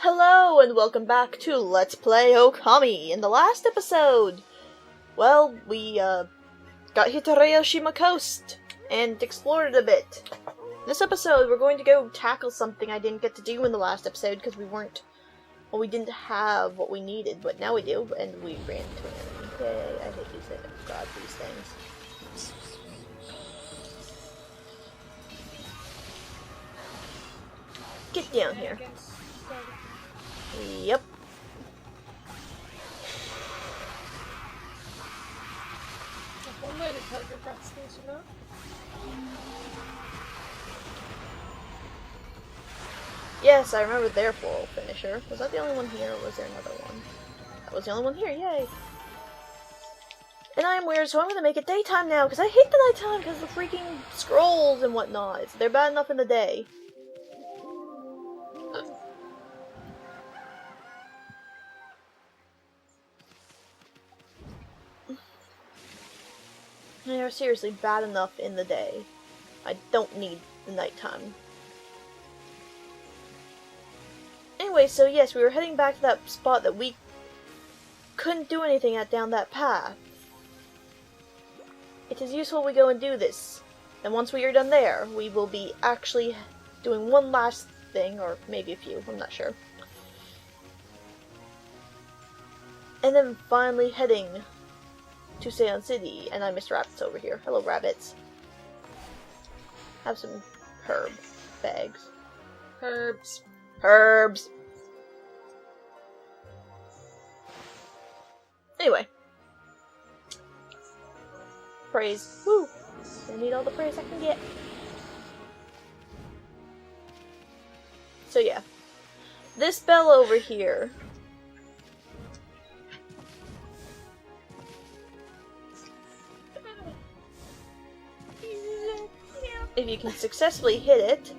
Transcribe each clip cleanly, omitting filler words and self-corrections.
Hello and welcome back to Let's Play Okami. In the last episode, well, we got Hitoreyoshima Coast and explored it a bit. This episode, we're going to go tackle something I didn't get to do in the last episode because we didn't have what we needed, but now we do, and we ran into an enemy. Yay, I hate these things. Get down here. Yep. One way to target that station up. Yes, I remember their full finisher. Was that the only one here, or was there another one? That was the only one here, yay! And I'm weird, so I'm gonna make it daytime now, because I hate the nighttime because of the freaking scrolls and whatnot. They're bad enough in the day. They're seriously bad enough in the day. I don't need the nighttime. Anyway, so yes, we were heading back to that spot that we couldn't do anything at down that path. It is useful we go and do this. And once we are done there, we will be actually doing one last thing, or maybe a few, I'm not sure. And then finally heading to Seion City, and I missed rabbits over here. Hello, rabbits. Have some herb bags. Herbs. Herbs. Anyway. Praise. Woo! I need all the praise I can get. So yeah. This bell over here. If you can successfully hit it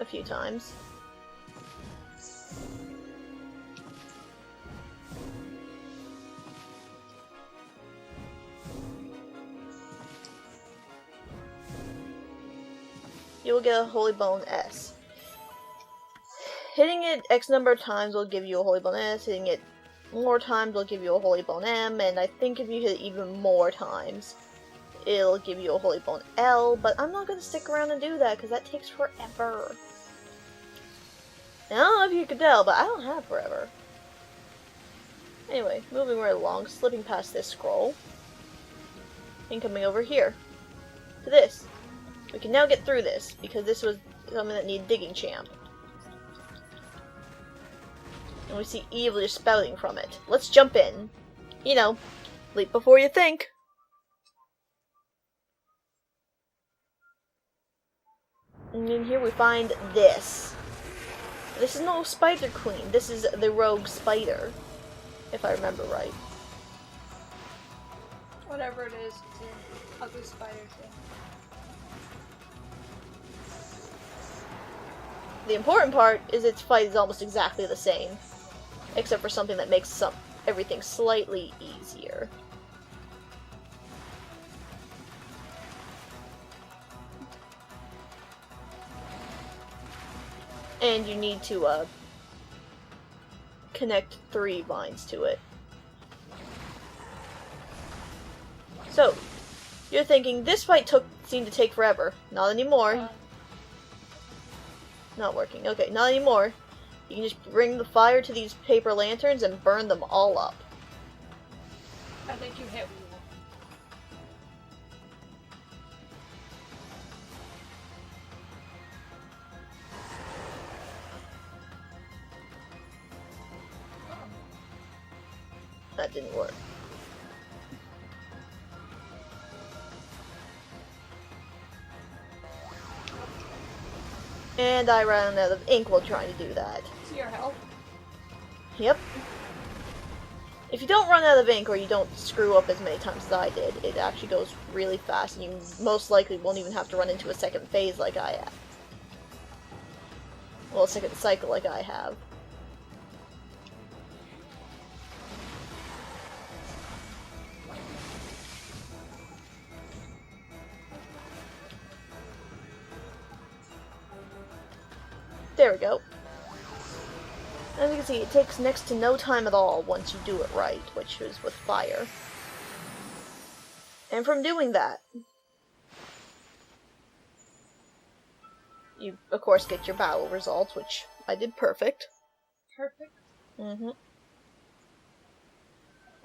a few times, you will get a Holy Bone S. Hitting it X number of times will give you a Holy Bone S, hitting it more times will give you a Holy Bone M, and I think if you hit it even more times, it'll give you a Holy Bone L, but I'm not going to stick around and do that because that takes forever. And I don't know if you could tell, but I don't have forever. Anyway, moving right along, slipping past this scroll, and coming over here to this. We can now get through this because this was something that needed digging champ. And we see evil just spouting from it. Let's jump in. You know, leap before you think. And in here we find this. This is no Spider Queen. This is the Rogue Spider, if I remember right. Whatever it is, it's an ugly spider thing. The important part is its fight is almost exactly the same, except for something that makes everything slightly easier. And you need to, connect 3 vines to it. So, you're thinking, this fight seemed to take forever. Not anymore. Not working. Okay, not anymore. You can just bring the fire to these paper lanterns and burn them all up. I think you hit one. That didn't work. And I ran out of ink while trying to do that. To your help. Yep. If you don't run out of ink or you don't screw up as many times as I did, it actually goes really fast and you most likely won't even have to run into a second phase like I have. Well, a second cycle like I have. There we go. As you can see, it takes next to no time at all once you do it right, which is with fire. And from doing that, you, of course, get your battle results, which I did perfect. Perfect. Mm-hmm.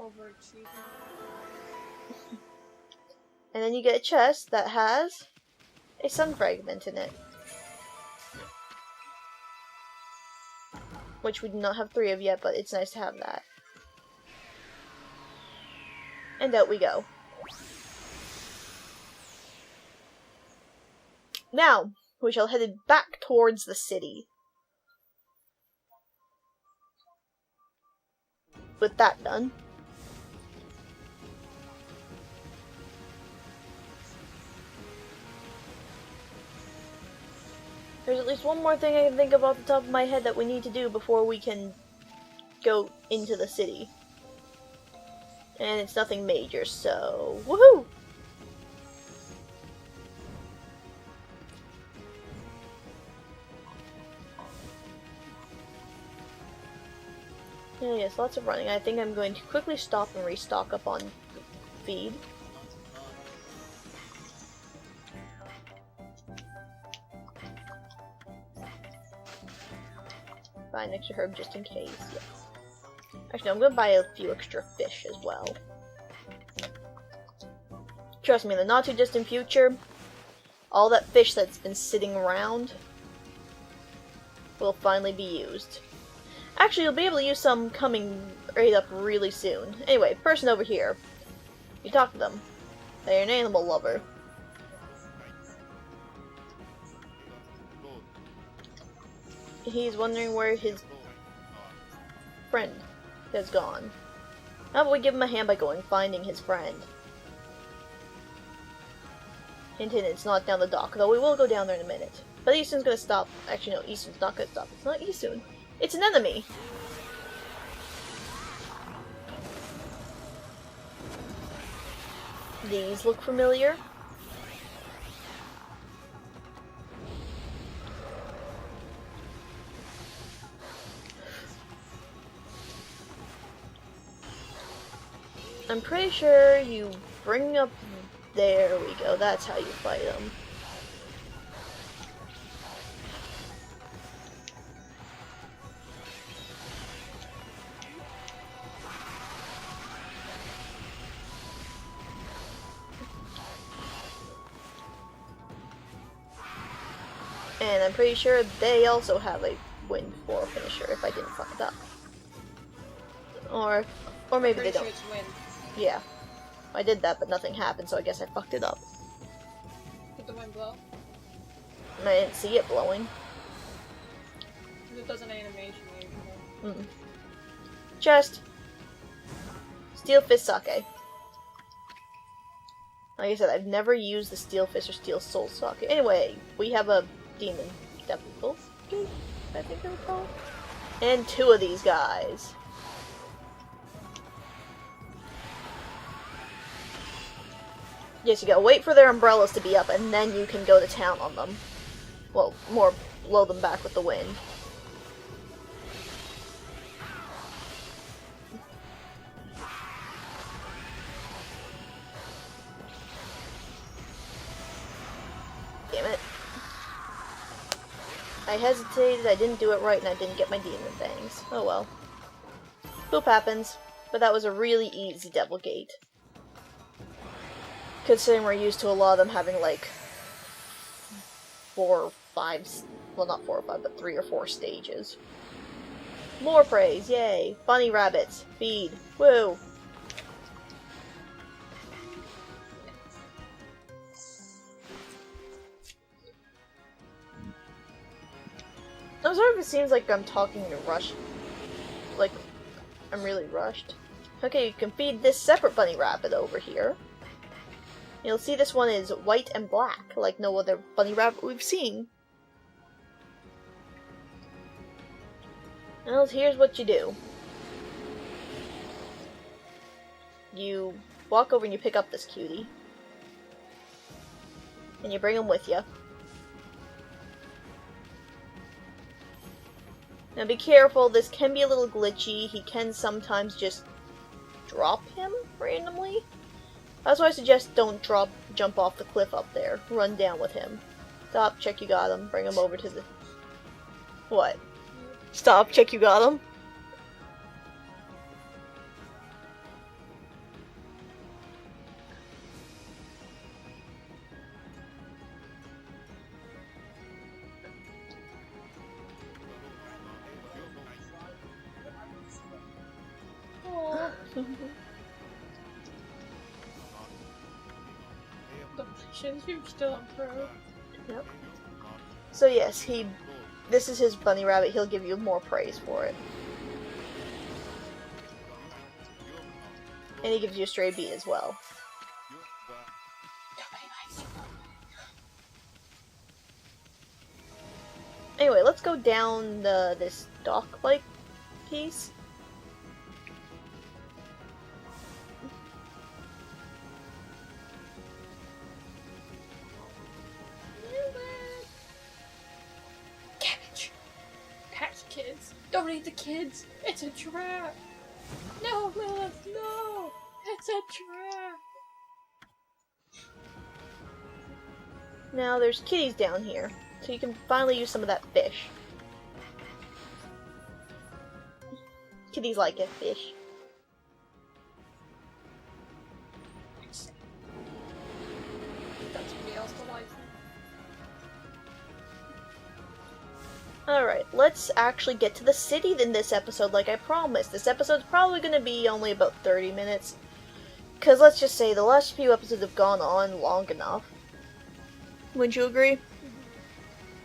Overachieving. And then you get a chest that has a sun fragment in it. Which we do not have 3 of yet, but it's nice to have that. And out we go. Now, we shall head back towards the city. With that done. There's at least one more thing I can think of off the top of my head that we need to do before we can go into the city. And it's nothing major, so woohoo! Yes, lots of running. I think I'm going to quickly stop and restock up on feed. Buy an extra herb just in case, yes. Actually, I'm gonna buy a few extra fish as well. Trust me, in the not too distant future, all that fish that's been sitting around will finally be used. Actually, you'll be able to use some coming right up really soon. Anyway, person over here. You talk to them. They're an animal lover. He's wondering where his friend has gone. How about we give him a hand by going finding his friend? Hint, hint, it's not down the dock, though we will go down there in a minute. But Easton's gonna stop. Actually, no, Easton's not gonna stop. It's not Easton. It's an enemy! These look familiar. I'm pretty sure you bring up... There we go, that's how you fight them. And I'm pretty sure they also have a Wind 4 finisher, if I didn't fuck it up. Or maybe they don't. It's wind. Yeah. I did that, but nothing happened, so I guess I fucked it up. Did the wind blow? And I didn't see it blowing. It does an animation usually. Chest. Steel fist sake. Like I said, I've never used the steel fist or steel soul sake. Anyway, we have a demon devil gate, I think they would call it. And 2 of these guys. Yes, you gotta wait for their umbrellas to be up, and then you can go to town on them. Well, more blow them back with the wind. Damn it. I hesitated, I didn't do it right, and I didn't get my demon fangs. Oh well. Poop happens. But that was a really easy devil gate. Considering we're used to a lot of them having like 4 or 5, well not 4 or 5, but 3 or 4 stages. More praise, yay! Bunny rabbits, feed, woo! I'm sorry if it seems like I'm talking in a rush. Like, I'm really rushed. Okay, you can feed this separate bunny rabbit over here. You'll see this one is white and black, like no other bunny rabbit we've seen. Well, here's what you do. You walk over and you pick up this cutie. And you bring him with you. Now be careful, this can be a little glitchy. He can sometimes just drop him randomly. That's why I suggest don't jump off the cliff up there. Run down with him. Stop, check you got him. Bring him over to the... What? Stop, check you got him? You're still on pro. Yep. So yes, this is his bunny rabbit. He'll give you more praise for it. And he gives you a stray beat as well. Anyway, let's go down this dock-like piece. Don't eat the kids! It's a trap! No, Lilith, no! It's a trap! Now there's kitties down here, so you can finally use some of that fish. Kitties like it, fish. That's somebody else to like. Alright, let's actually get to the city in this episode like I promised. This episode's probably going to be only about 30 minutes. Because let's just say the last few episodes have gone on long enough. Wouldn't you agree? Mm-hmm.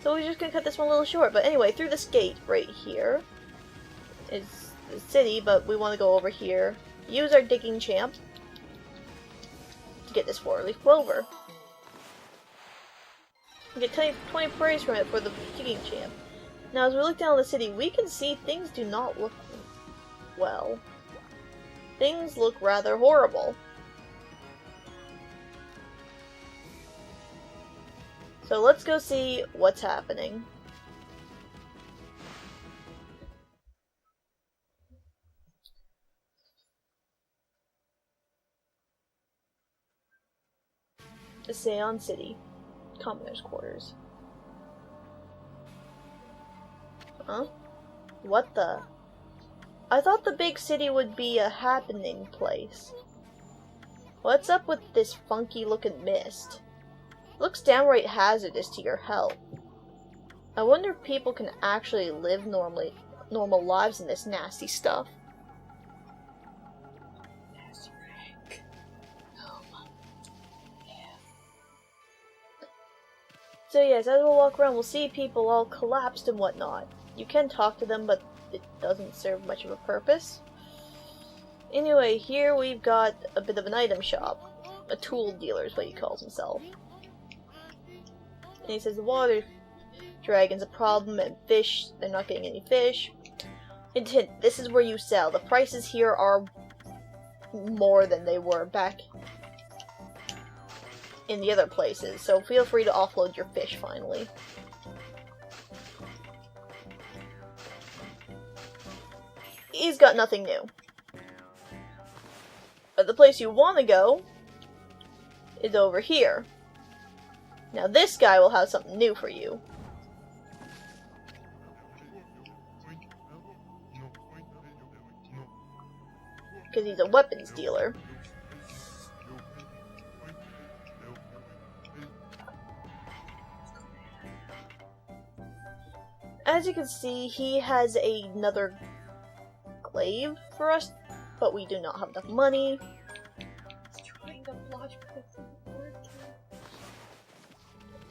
So we're just going to cut this one a little short. But anyway, through this gate right here is the city, but we want to go over here. Use our digging champ to get this 4-leaf clover. We get 20 praise from it for the digging champ. Now, as we look down the city, we can see things do not look well. Things look rather horrible. So let's go see what's happening. The Seon City. Commoner's Quarters. Huh? What the? I thought the big city would be a happening place. What's up with this funky looking mist? Looks downright hazardous to your health. I wonder if people can actually live normal lives in this nasty stuff. So yes, as we'll walk around, we'll see people all collapsed and whatnot. You can talk to them, but it doesn't serve much of a purpose. Anyway, here we've got a bit of an item shop. A tool dealer is what he calls himself. And he says the water dragon's a problem and fish, they're not getting any fish. And hint, this is where you sell. The prices here are more than they were back in the other places, so feel free to offload your fish finally. He's got nothing new. But the place you want to go is over here. Now this guy will have something new for you. Because he's a weapons dealer. As you can see, he has another glaive for us, but we do not have enough money.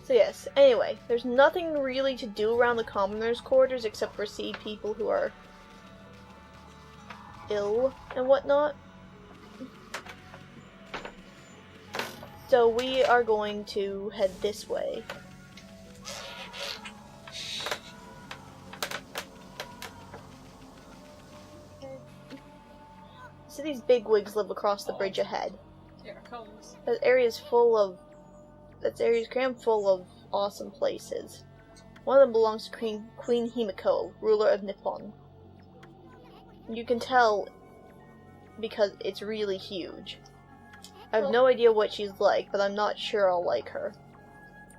So yes, anyway, there's nothing really to do around the commoners' quarters except for see people who are ill and whatnot. So we are going to head this way. So these bigwigs live across the bridge ahead. Here it comes. That area's crammed full of awesome places. One of them belongs to Queen Himiko, ruler of Nippon. You can tell because it's really huge. I have no idea what she's like, but I'm not sure I'll like her.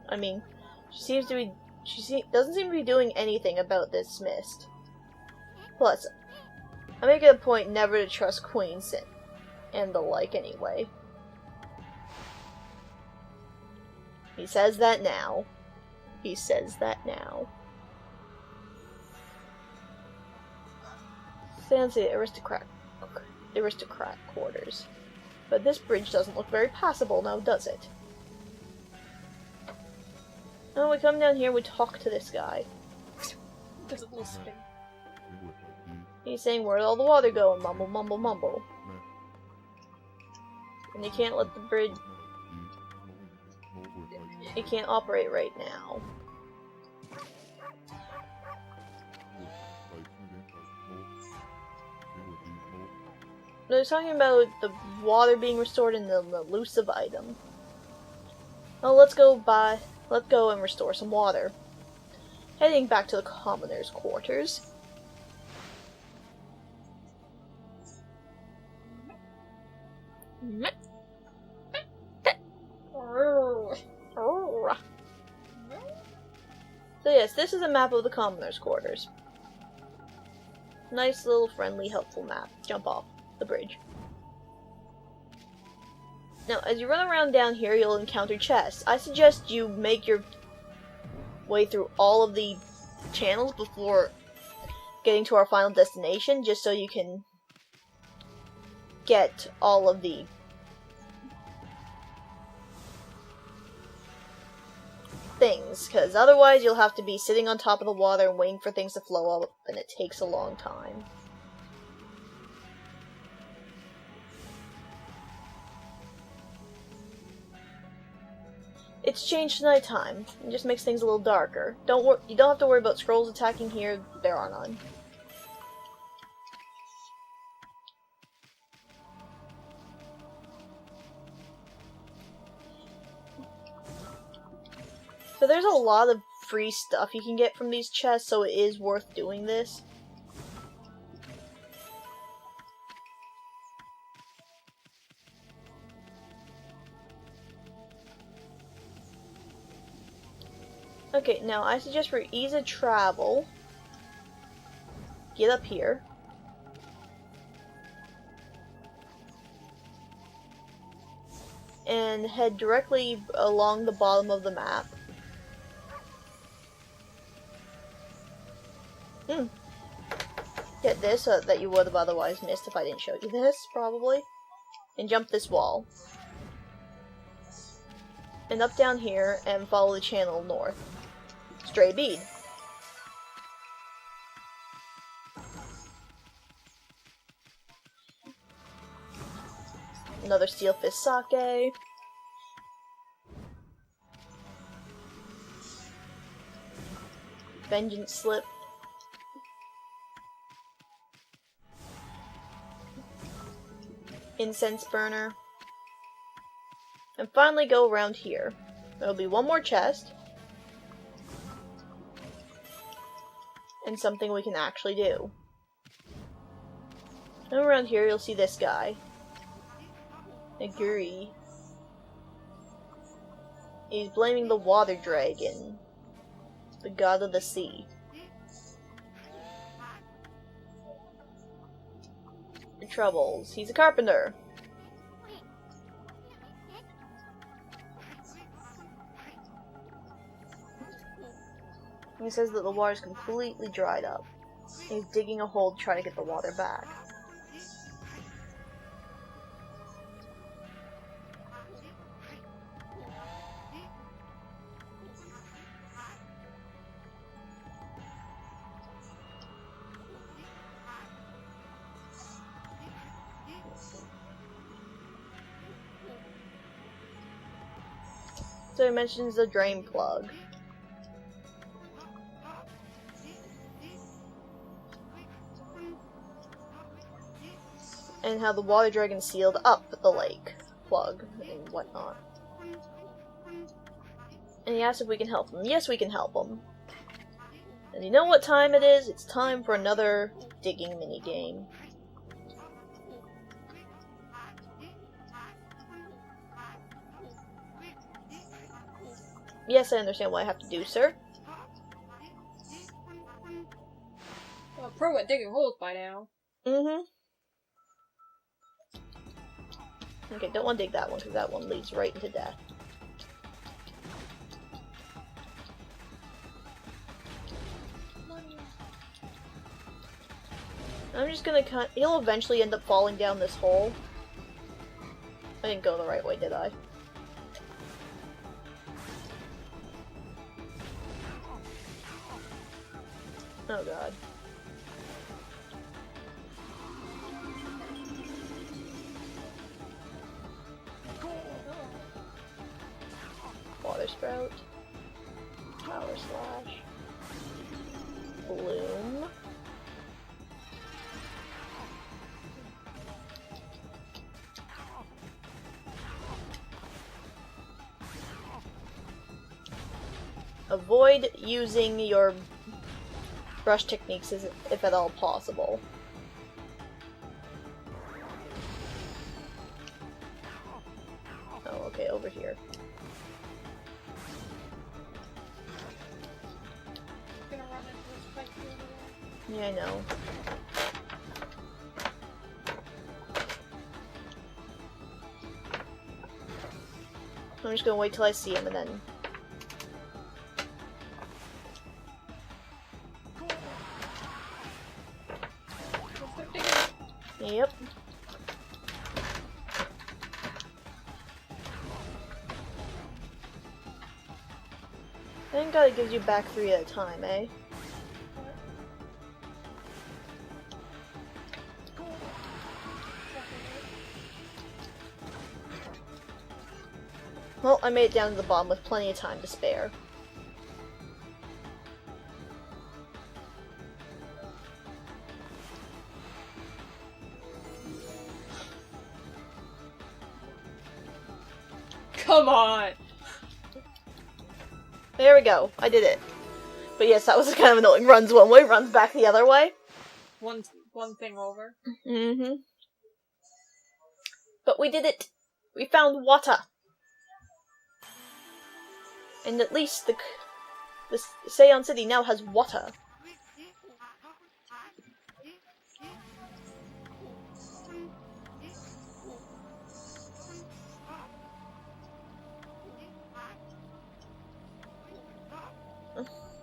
I mean, she doesn't seem to be doing anything about this mist. Plus, I make it a point never to trust queens and the like anyway. He says that now. He says that now. Fancy aristocrat quarters. But this bridge doesn't look very passable now, does it? Oh, we come down here, we talk to this guy. Does a little spin. He's saying, where'd all the water go? And mumble, mumble, mumble. And you can't let the bridge... It can't operate right now. They're talking about the water being restored in the elusive item. Well, let's go and restore some water. Heading back to the commoner's quarters. So yes, this is a map of the commoner's quarters. Nice little friendly, helpful map. Jump off the bridge. Now, as you run around down here, you'll encounter chests. I suggest you make your way through all of the channels before getting to our final destination, just so you can get all of the things, because otherwise you'll have to be sitting on top of the water and waiting for things to flow up, and it takes a long time. It's changed to nighttime. It just makes things a little darker. You don't have to worry about scrolls attacking here. There are none. So there's a lot of free stuff you can get from these chests, so it is worth doing this. Okay, now I suggest for ease of travel, get up here. And head directly along the bottom of the map. Get this that you would have otherwise missed if I didn't show you this, probably. And jump this wall. And up down here and follow the channel north. Stray bead. Another steel fist sake. Vengeance slip. Incense burner. And finally go around here. There'll be one more chest. And something we can actually do. And around here you'll see this guy. Naguri. He's blaming the water dragon. The god of the sea. Troubles. He's a carpenter. He says that the water's completely dried up. He's digging a hole to try to get the water back. So he mentions the drain plug. And how the water dragon sealed up the lake plug and whatnot. And he asks if we can help him. Yes, we can help him. And you know what time it is? It's time for another digging minigame. Yes, I understand what I have to do, sir. Well, pro at digging holes by now. Mm-hmm. Okay, don't want to dig that one, because that one leads right into death. I'm just gonna he'll eventually end up falling down this hole. I didn't go the right way, did I? Oh god. Water sprout. Power slash. Bloom. Avoid using your brush techniques if at all possible. Oh, okay, over here. Gonna run into this fight over Yeah, I know. I'm just gonna wait till I see him and then... Yep. Thank God it gives you back 3 at a time, eh? Well, I made it down to the bottom with plenty of time to spare. Come on! There we go. I did it. But yes, that was kind of annoying. Runs one way, runs back the other way. One thing over. Mm-hmm. But we did it! We found water! And at least the Seion City now has water.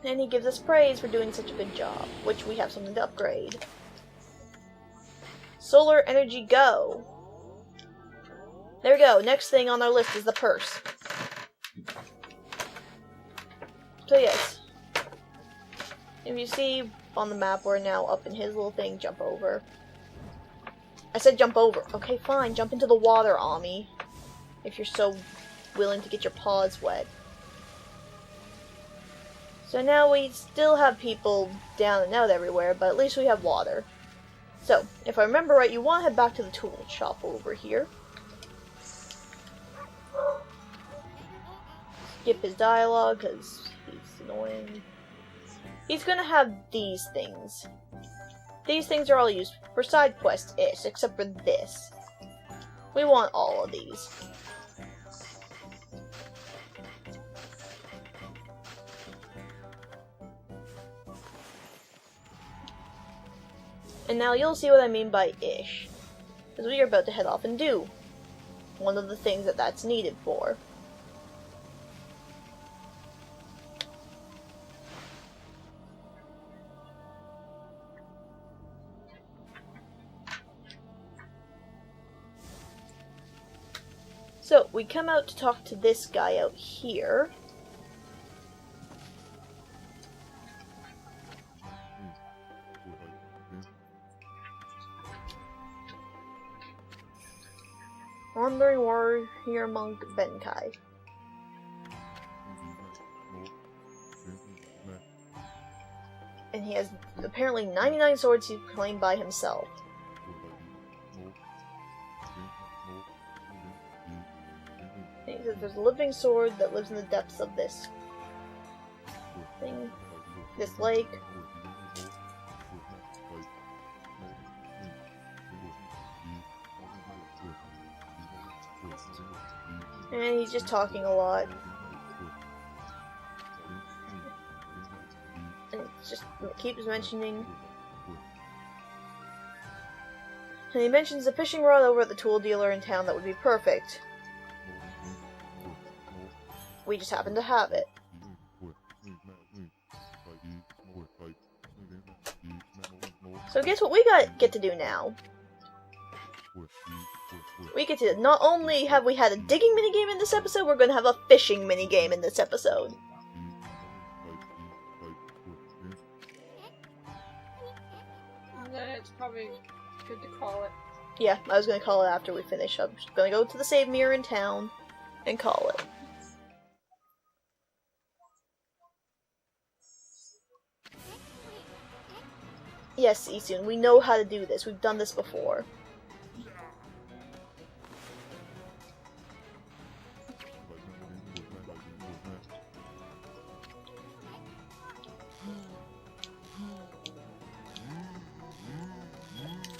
And he gives us praise for doing such a good job, which we have something to upgrade. Solar energy go! There we go, next thing on our list is the purse. So yes, if you see on the map, we're now up in his little thing, jump over. I said jump over. Okay, fine, jump into the water, Ami. If you're so willing to get your paws wet. So now we still have people down and out everywhere, but at least we have water. So, if I remember right, you want to head back to the tool shop over here. Skip his dialogue, because he's annoying. He's gonna have these things. These things are all used for side quests-ish, except for this. We want all of these. And now you'll see what I mean by ish. Because we are about to head off and do one of the things that's needed for. So, we come out to talk to this guy out here. Wandering warrior monk Benkai. And he has apparently 99 swords he's claimed by himself. He says there's a living sword that lives in the depths of this thing. this lake. And he's just talking a lot. And it just keeps mentioning. And he mentions a fishing rod over at the tool dealer in town that would be perfect. We just happen to have it. So guess what we get to do now? We get to, not only have we had a digging minigame in this episode, we're going to have a fishing minigame in this episode. Then it's probably good to call it. Yeah, I was going to call it after we finish. I'm just going to go to the save mirror in town and call it. Yes, Isun, we know how to do this. We've done this before.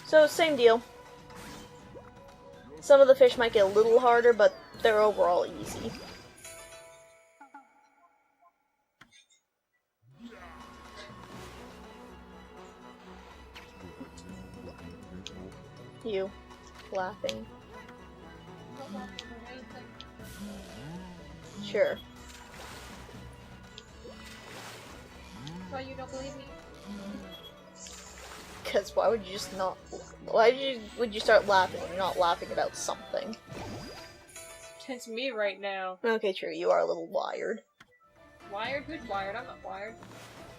So, same deal. Some of the fish might get a little harder, but they're overall easy. You laughing. Sure. Why you don't believe me? Because why would you just not... Why would you start laughing when you're not laughing about something? It's me right now. Okay, true, you are a little wired. Wired? Who's wired? I'm not wired.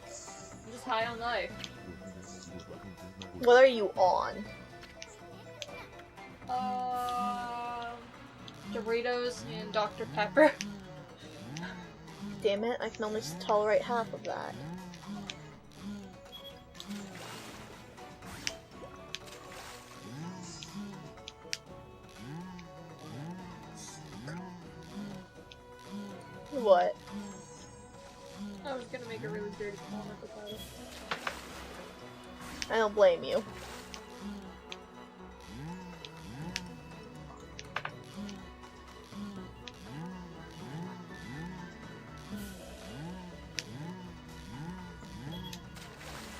I'm just high on life. What are you on? Doritos and Dr. Pepper. Damn it, I can only tolerate half of that. What? I was gonna make a really dirty comment about it. I don't blame you.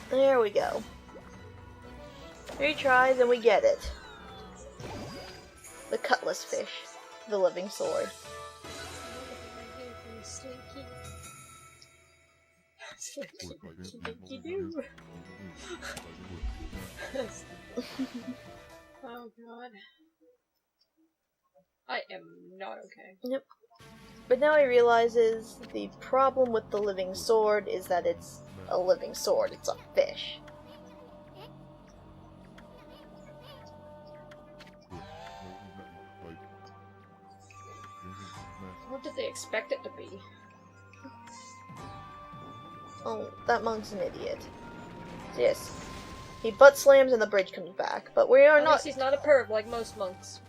There we go. 3 tries and we get it. The cutlass fish. The living sword. Oh god. I am not okay. Yep. But now he realizes the problem with the living sword is that it's a living sword, it's a fish. What did they expect it to be? Oh, that monk's an idiot. Yes. He butt slams and the bridge comes back, but we are At not- least he's not a perv like most monks.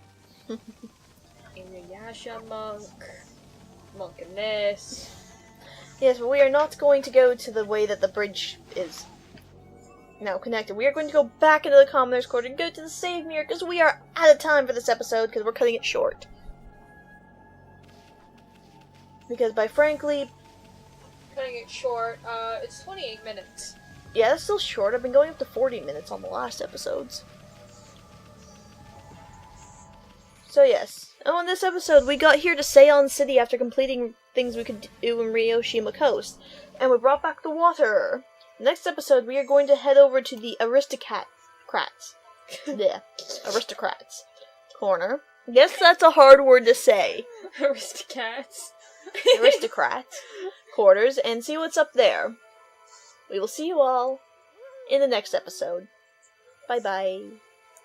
Inuyasha monk. Monk in this. Yes, but we are not going to go to the way that the bridge is now connected. We are going to go back into the Commoner's Court and go to the save mirror, because we are out of time for this episode, because we're cutting it short. Because by frankly... Cutting it short, it's 28 minutes. Yeah, that's still short. I've been going up to 40 minutes on the last episodes. So yes. Oh, in this episode, we got here to Seion City after completing things we could do in Ryoshima Coast. And we brought back the water. Next episode, we are going to head over to the aristocrats. Yeah, aristocrats corner. Guess that's a hard word to say. Aristocrats. Aristocrats quarters and see what's up there. We will see you all in the next episode. Bye bye.